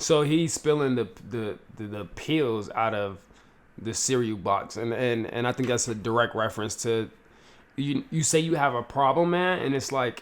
So he's spilling the pills out of the cereal box, and I think that's a direct reference to you say you have a problem, man, and it's like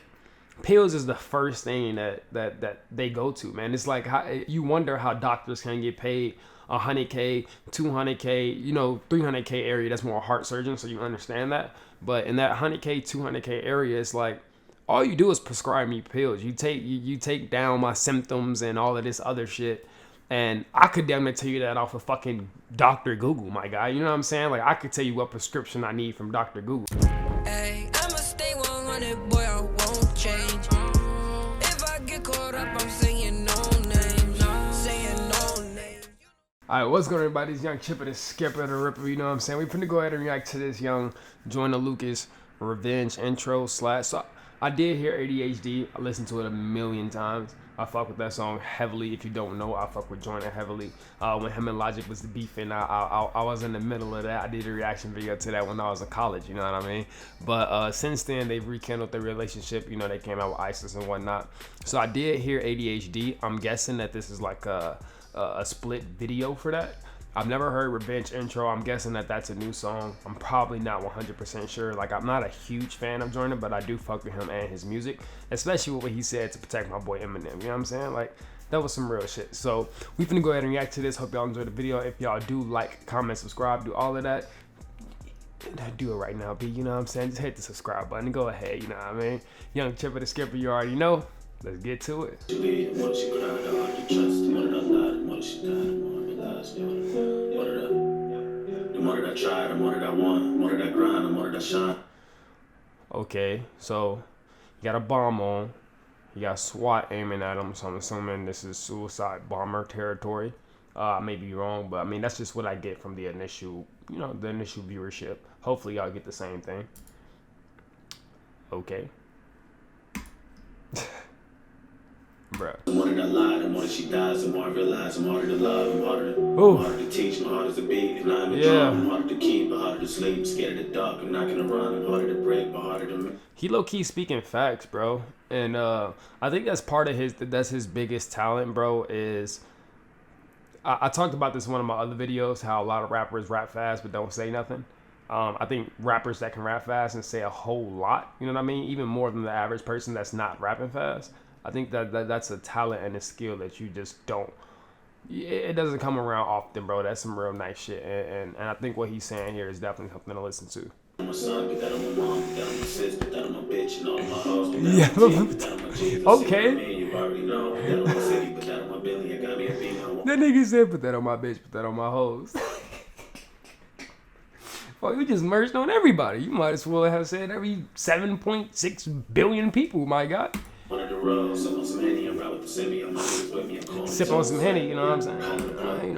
pills is the first thing that they go to, man. It's like how, you wonder how doctors can get paid 100K, 200K, 300K area. That's more heart surgeon, so you understand that. But in that 100K, 200K area, it's like all you do is prescribe me pills. You take down my symptoms and all of this other shit. And I could damn near tell you that off of fucking Dr. Google, my guy. You know what I'm saying? Like, I could tell you what prescription I need from Dr. Google. Hey, I'ma stay 100, boy, I won't change. If I get caught up, I'm saying no names. Saying no names. Alright, what's going on, everybody? It's Young Chipper, the Skipper, the Ripper, you know what I'm saying? We're finna go ahead and react to this young Joyner Lucas Revenge intro / So I did hear ADHD. I listened to it a million times. I fuck with that song heavily. If you don't know, I fuck with Joyner heavily. When him and Logic was beefing, I was in the middle of that. I did a reaction video to that when I was in college, you know what I mean? But since then, they've rekindled their relationship. You know, they came out with ISIS and whatnot. So I did hear ADHD. I'm guessing that this is like a split video for that. I've never heard Revenge intro. I'm guessing that that's a new song. I'm probably not 100% sure. Like, I'm not a huge fan of Joyner, but I do fuck with him and his music, especially with what he said to protect my boy Eminem. You know what I'm saying? Like, that was some real shit. So we finna go ahead and react to this. Hope y'all enjoyed the video. If y'all do like, comment, subscribe, do all of that. Do it right now, B. You know what I'm saying? Just hit the subscribe button and go ahead. You know what I mean? Young Chipper the Skipper, you already know. Let's get to it. Okay, so you got a bomb on. You got SWAT aiming at him, so I'm assuming this is suicide bomber territory. I may be wrong, but I mean that's just what I get from the initial, the initial viewership. Hopefully y'all get the same thing. Okay. Bruh. The more that I lie, the more that she dies, the more I realize I'm harder to love, I'm harder to teach, I'm harder to be, and I'm I'm harder to keep, but harder to sleep, scared of the dark, I'm not gonna run, I'm harder to break, but harder to... He low-key speaking facts, bro, and I think that's part of his biggest talent, bro, is... I talked about this in one of my other videos, how a lot of rappers rap fast but don't say nothing. I think rappers that can rap fast and say a whole lot, you know what I mean, even more than the average person that's not rapping fast. I think that's a talent and a skill that you just don't. It doesn't come around often, bro. That's some real nice shit, and I think what he's saying here is definitely something to listen to. Yeah. Okay. That nigga said, "Put that on my bitch, put that on my hoes." Well, you just merged on everybody. You might as well have said every 7.6 billion people, my God. Sip on some Henny, you know what I'm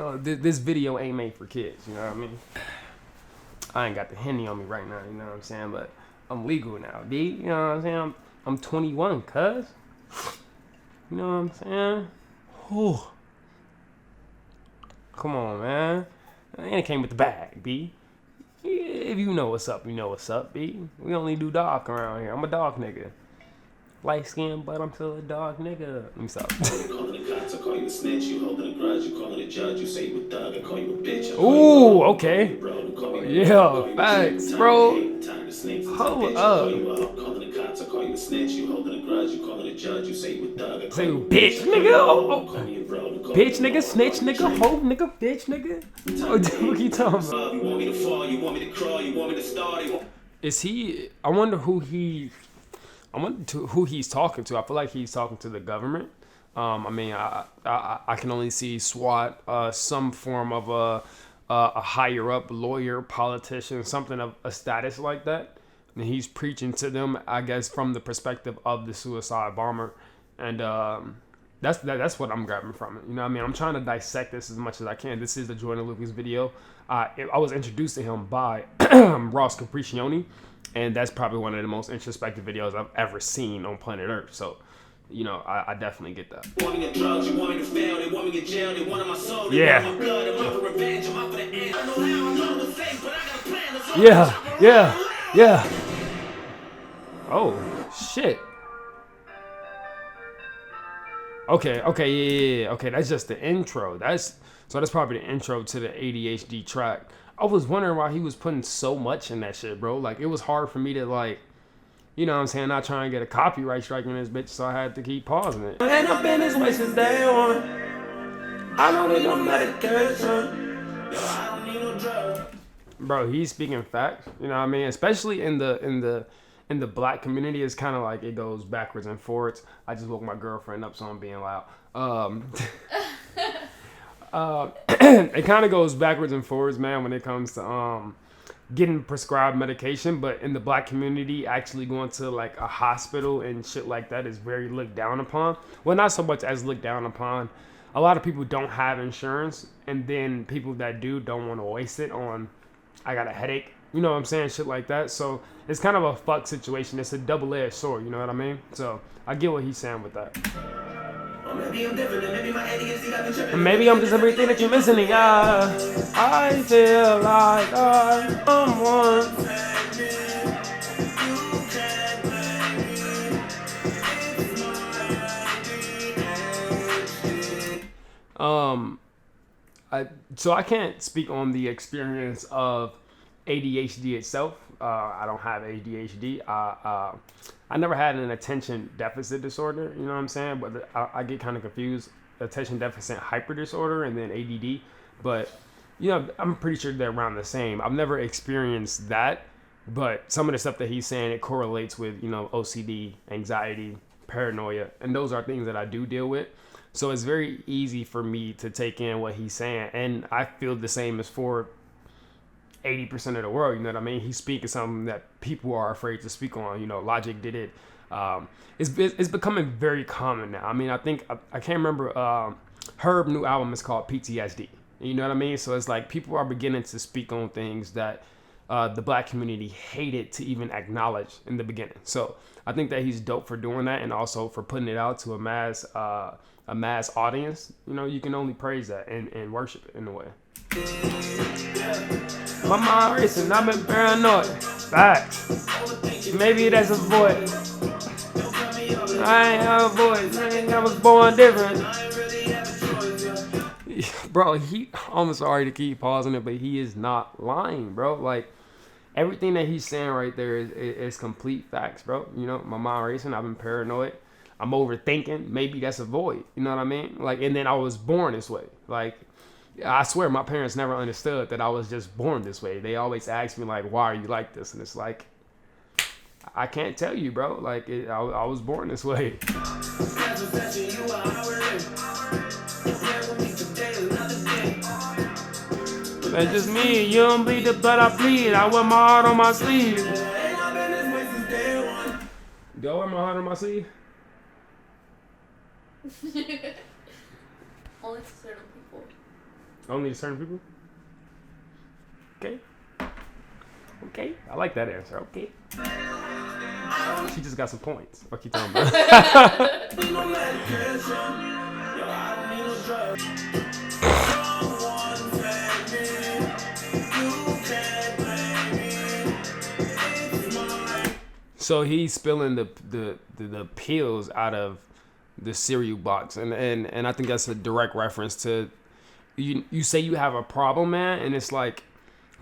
saying? This video ain't made for kids, you know what I mean? I ain't got the Henny on me right now, you know what I'm saying? But I'm legal now, B. You know what I'm saying? I'm 21, cuz. You know what I'm saying? Whew. Come on, man. And it came with the bag, B. If you know what's up, you know what's up, B. We only do dark around here. I'm a dark nigga. Light skin, but I'm still a dog nigga. Let me stop. Ooh, okay. Yeah, facts, bro. Hold up. Say bitch, nigga. Oh. Bitch, nigga, snitch, nigga, hoe, nigga, bitch, nigga. Oh, what you talking about? You want me to fall, you want me to crawl, you want me to start. Is he? I wonder who he. I wonder who he's talking to. I feel like he's talking to the government. I mean, I can only see SWAT, some form of a higher up lawyer, politician, something of a status like that. And he's preaching to them, I guess, from the perspective of the suicide bomber. And that's what I'm grabbing from it. You know what I mean? I'm trying to dissect this as much as I can. This is the Joyner Lucas video. I was introduced to him by Ross Capriccioni. And that's probably one of the most introspective videos I've ever seen on planet Earth. So, I definitely get that. Yeah. Oh, shit. Yeah. Okay, that's just the intro. That's probably the intro to the ADHD track. I was wondering why he was putting so much in that shit, bro. Like, it was hard for me to, like, you know what I'm saying, not trying to get a copyright strike in this bitch, so I had to keep pausing it. And I've been this way since day one. I don't need no medication. I don't need no drugs. Bro, he's speaking facts. You know what I mean? Especially in the black community, it's kind of like it goes backwards and forwards. I just woke my girlfriend up, so I'm being loud. It kind of goes backwards and forwards, man, when it comes to getting prescribed medication. But in the black community, actually going to like a hospital and shit like that is very looked down upon. Well, not so much as looked down upon. A lot of people don't have insurance, and then people that do don't want to waste it on, I got a headache, you know what I'm saying, shit like that. So it's kind of a fuck situation. It's a double-edged sword, you know what I mean? So I get what he's saying with that. Maybe I'm different, maybe my ADHD got me tripping. Maybe I'm just everything that you're missing. I feel like I'm one. So I can't speak on the experience of ADHD itself. I don't have ADHD. I never had an attention deficit disorder. You know what I'm saying? But I get kind of confused. Attention deficit hyper disorder and then ADD. But you know, I'm pretty sure they're around the same. I've never experienced that, but some of the stuff that he's saying, it correlates with, you know, OCD, anxiety, paranoia, and those are things that I do deal with. So it's very easy for me to take in what he's saying, and I feel the same as for 80% of the world. You know what I mean? He's speaking something that people are afraid to speak on. You know, Logic did it. It's becoming very common now. I mean, I can't remember. Herb new album is called PTSD. You know what I mean? So it's like people are beginning to speak on things that the black community hated to even acknowledge in the beginning. So I think that he's dope for doing that, and also for putting it out to a mass audience. You know, you can only praise that and worship it in a way. My mind racing, I've been paranoid. Facts. Maybe that's a voice. I ain't have a voice. I was born different. Bro, I'm sorry to keep pausing it, but he is not lying, bro. Like, everything that he's saying right there is complete facts, bro. You know, my mind racing, I've been paranoid. I'm overthinking. Maybe that's a void. You know what I mean? Like, and then I was born this way. Like, I swear my parents never understood that I was just born this way. They always asked me, like, why are you like this? And it's like, I can't tell you, bro. Like, I was born this way. That's just me. You don't bleed the blood I bleed. I wear my heart on my sleeve. Do I wear my heart on my sleeve? Only to certain people. Only to certain people? Okay. I like that answer. Okay. She just got some points. What you talking about? So he's spilling the pills out of the cereal box, and I think that's a direct reference to you say you have a problem, man, and it's like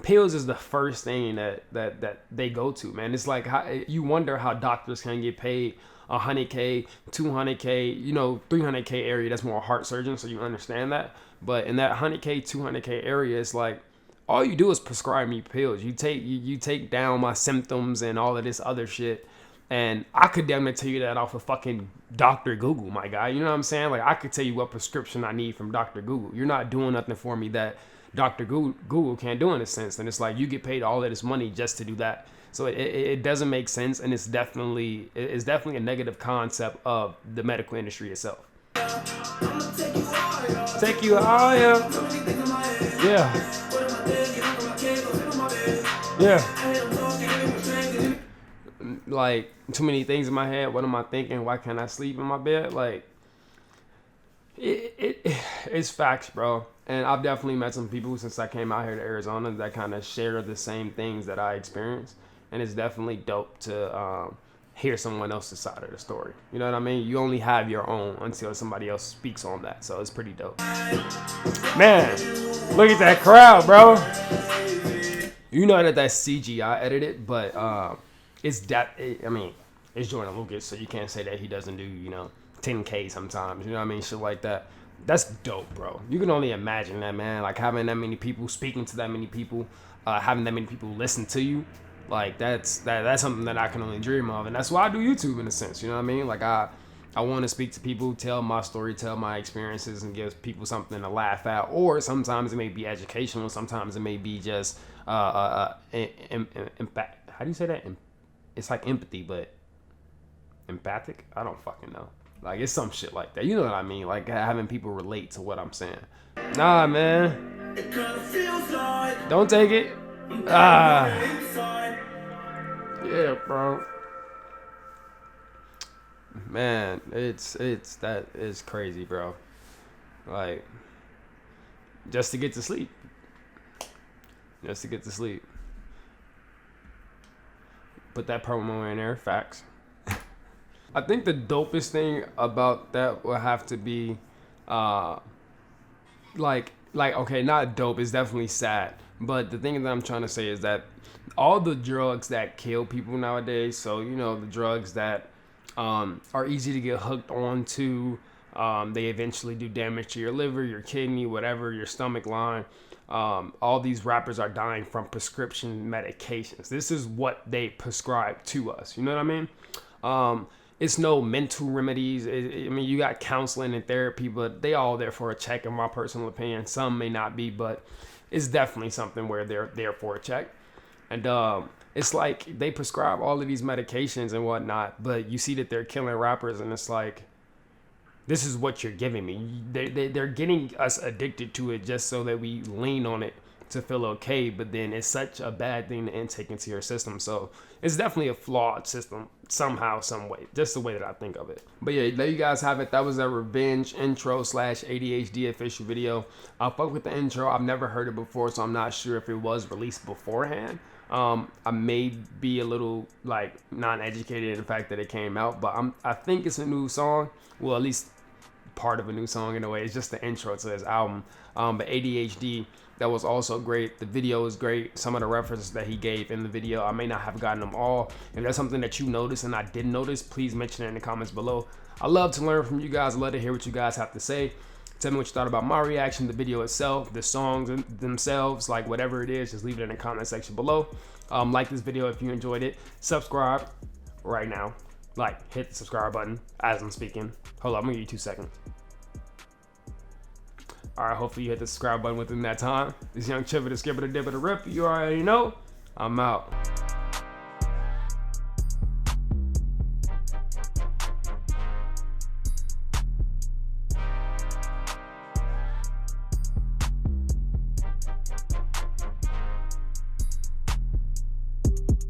pills is the first thing that they go to, man. It's like you wonder how doctors can get paid $100K, $200K, you know, $300K area. That's more heart surgeon, so you understand that. But in that $100K, $200K area, it's like all you do is prescribe me pills. You take down my symptoms and all of this other shit. And I could damn near tell you that off of fucking Dr. Google, my guy. You know what I'm saying? Like, I could tell you what prescription I need from Dr. Google. You're not doing nothing for me that Dr. Google can't do in a sense. And it's like you get paid all of this money just to do that. So it doesn't make sense, and it's definitely a negative concept of the medical industry itself. Take you higher. Yeah. Like, too many things in my head. What am I thinking? Why can't I sleep in my bed? Like, it's facts, bro. And I've definitely met some people since I came out here to Arizona that kind of share the same things that I experience. And it's definitely dope to hear someone else's side of the story. You know what I mean? You only have your own until somebody else speaks on that. So it's pretty dope. Man, look at that crowd, bro. You know that's CGI edited, but it's that. I mean, it's Joyner Lucas, so you can't say that he doesn't do 10K sometimes. You know what I mean? Shit like that. That's dope, bro. You can only imagine that, man. Like having that many people, speaking to that many people, having that many people listen to you. Like that's something that I can only dream of, and that's why I do YouTube in a sense. You know what I mean? Like I want to speak to people, tell my story, tell my experiences, and give people something to laugh at. Or sometimes it may be educational. Sometimes it may be just impact. How do you say that? It's like empathy, but empathic. I don't fucking know. Like it's some shit like that. You know what I mean? Like having people relate to what I'm saying. Nah, man. Don't take it. Yeah, bro. Man, it's that is crazy, bro. Like just to get to sleep. Just to get to sleep. Put that promo in there, facts. I think the dopest thing about that will have to be like okay, not dope, it's definitely sad. But the thing that I'm trying to say is that all the drugs that kill people nowadays, so the drugs that are easy to get hooked onto, they eventually do damage to your liver, your kidney, whatever, your stomach line. All these rappers are dying from prescription medications. This is what they prescribe to us. You know what I mean? It's no mental remedies. I mean, you got counseling and therapy, but they all there for a check, in my personal opinion. Some may not be, but it's definitely something where they're there for a check. And it's like they prescribe all of these medications and whatnot, but you see that they're killing rappers, and it's like, this is what you're giving me. They're getting us addicted to it just so that we lean on it to feel okay, but then it's such a bad thing to intake into your system. So it's definitely a flawed system somehow, some way, just the way that I think of it. But yeah, there you guys have it. That was a revenge intro / ADHD official video. I fuck with the intro. I've never heard it before, so I'm not sure if it was released beforehand. I may be a little like non-educated in the fact that it came out, but I think it's a new song. Well, at least part of a new song in a way. It's just the intro to his album. But ADHD, that was also great. The video is great. Some of the references that he gave in the video, I may not have gotten them all. If there's something that you noticed and I didn't notice, please mention it in the comments below. I love to learn from you guys. I love to hear what you guys have to say. Tell me what you thought about my reaction, the video itself, the songs themselves, like whatever it is, just leave it in the comment section below. Like this video if you enjoyed it. Subscribe right now. Like, hit the subscribe button as I'm speaking. Hold on, I'm gonna give you 2 seconds. All right, hopefully you hit the subscribe button within that time. This young Chivita, Skipper, the Dipper, the Rip, you already know. I'm out.